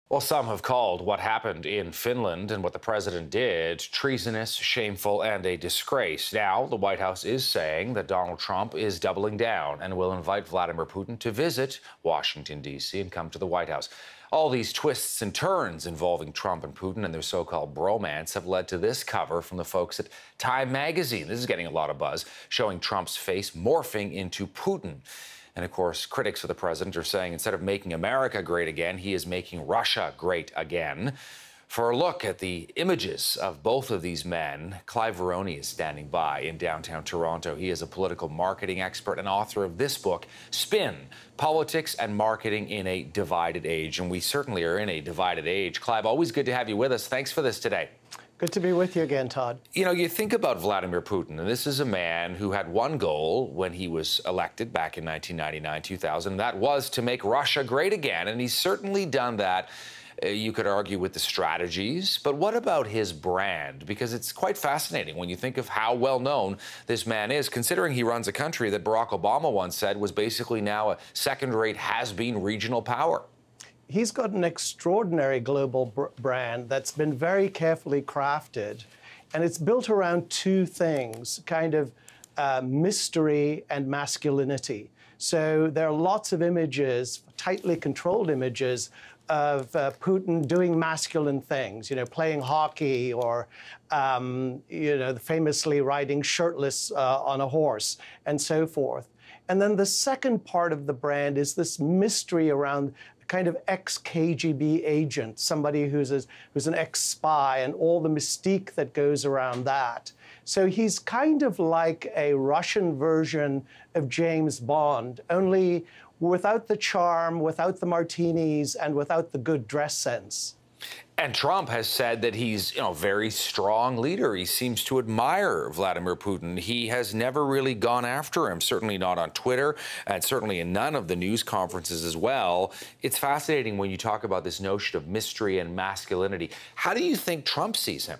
Well, some have called what happened in Finland and what the president did treasonous, shameful, and a disgrace. Now, the White House is saying that Donald Trump is doubling down and will invite Vladimir Putin to visit Washington, D.C. and come to the White House. All these twists and turns involving Trump and Putin and their so-called bromance have led to this cover from the folks at Time magazine. This is getting a lot of buzz, showing Trump's face morphing into Putin. And of course, critics of the president are saying instead of making America great again, he is making Russia great again. For a look at the images of both of these men, Clive Veroni is standing by in downtown Toronto. He is a political marketing expert and author of this book, Spin, Politics and Marketing in a Divided Age. And we certainly are in a divided age. Clive, always good to have you with us. Thanks for this today. Good to be with you again, Todd. You know, you think about Vladimir Putin, and this is a man who had one goal when he was elected back in 1999, 2000, and that was to make Russia great again. And he's certainly done that. You could argue with the strategies, but what about his brand? Because it's quite fascinating when you think of how well known this man is, considering he runs a country that Barack Obama once said was basically now a second-rate has-been regional power. He's got an extraordinary global brand that's been very carefully crafted, and it's built around two things, kind of mystery and masculinity. So there are lots of images, tightly controlled images, of Putin doing masculine things, playing hockey or, famously riding shirtless on a horse and so forth. And then the second part of the brand is this mystery around kind of ex-KGB agent, somebody who's an ex-spy, and all the mystique that goes around that. So he's kind of like a Russian version of James Bond, only without the charm, without the martinis, and without the good dress sense. And Trump has said that he's, a very strong leader. He seems to admire Vladimir Putin. He has never really gone after him, certainly not on Twitter, and certainly in none of the news conferences as well. It's fascinating when you talk about this notion of mystery and masculinity. How do you think Trump sees him?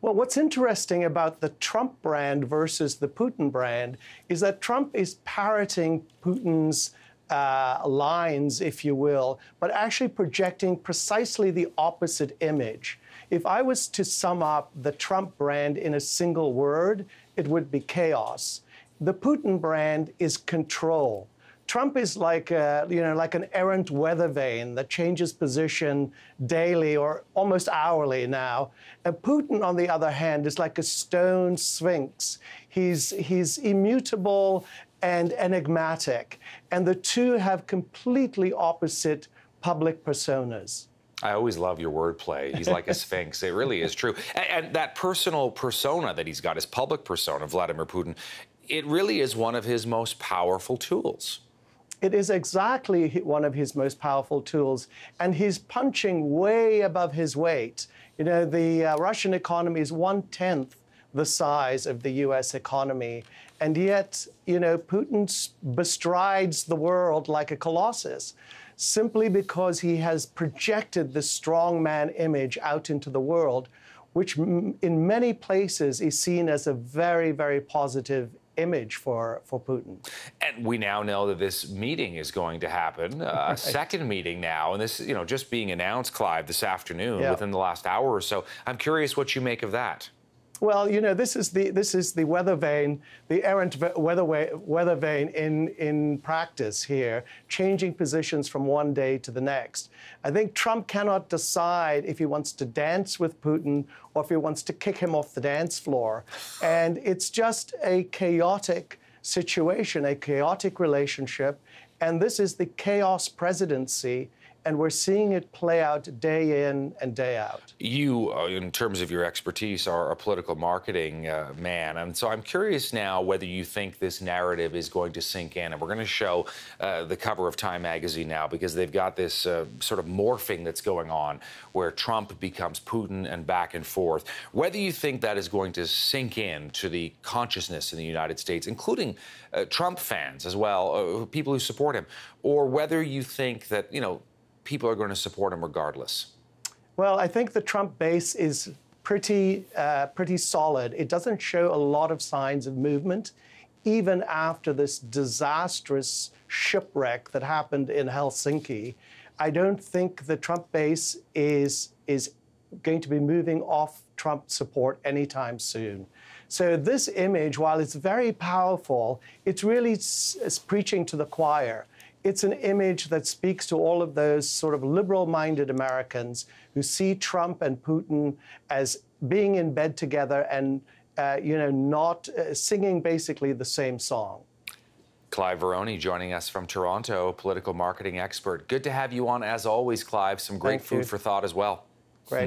Well, what's interesting about the Trump brand versus the Putin brand is that Trump is parroting Putin's lines, if you will, but actually projecting precisely the opposite image. If I was to sum up the Trump brand in a single word, it would be chaos. The Putin brand is control. Trump is like an errant weather vane that changes position daily or almost hourly now. And Putin, on the other hand, is like a stone sphinx. He's immutable and enigmatic, and the two have completely opposite public personas. I always love your wordplay. He's like a sphinx. It really is true. And that personal persona that he's got, his public persona, Vladimir Putin, it really is one of his most powerful tools. It is exactly one of his most powerful tools, and he's punching way above his weight. The Russian economy is 1/10 the size of the U.S. economy, and yet, Putin bestrides the world like a colossus simply because he has projected the strongman image out into the world, which in many places is seen as a very, very positive image for Putin. And we now know that this meeting is going to happen, a second meeting now, and this, just being announced, Clive, this afternoon, within the last hour or so. I'm curious what you make of that. Well, this is the weather vane, the errant weather vane in practice here, changing positions from one day to the next. I think Trump cannot decide if he wants to dance with Putin or if he wants to kick him off the dance floor. And it's just a chaotic situation, a chaotic relationship. And this is the chaos presidency. And we're seeing it play out day in and day out. You, in terms of your expertise, are a political marketing man. And so I'm curious now whether you think this narrative is going to sink in. And we're going to show the cover of Time magazine now because they've got this sort of morphing that's going on where Trump becomes Putin and back and forth. Whether you think that is going to sink in to the consciousness in the United States, including Trump fans as well, people who support him, or whether you think that, people are going to support him regardless? Well, I think the Trump base is pretty solid. It doesn't show a lot of signs of movement, even after this disastrous shipwreck that happened in Helsinki. I don't think the Trump base is going to be moving off Trump support anytime soon. So this image, while it's very powerful, it's really preaching to the choir. It's an image that speaks to all of those sort of liberal-minded Americans who see Trump and Putin as being in bed together and, not singing basically the same song. Clive Veroni joining us from Toronto, political marketing expert. Good to have you on as always, Clive. Some great food for thought as well. Great.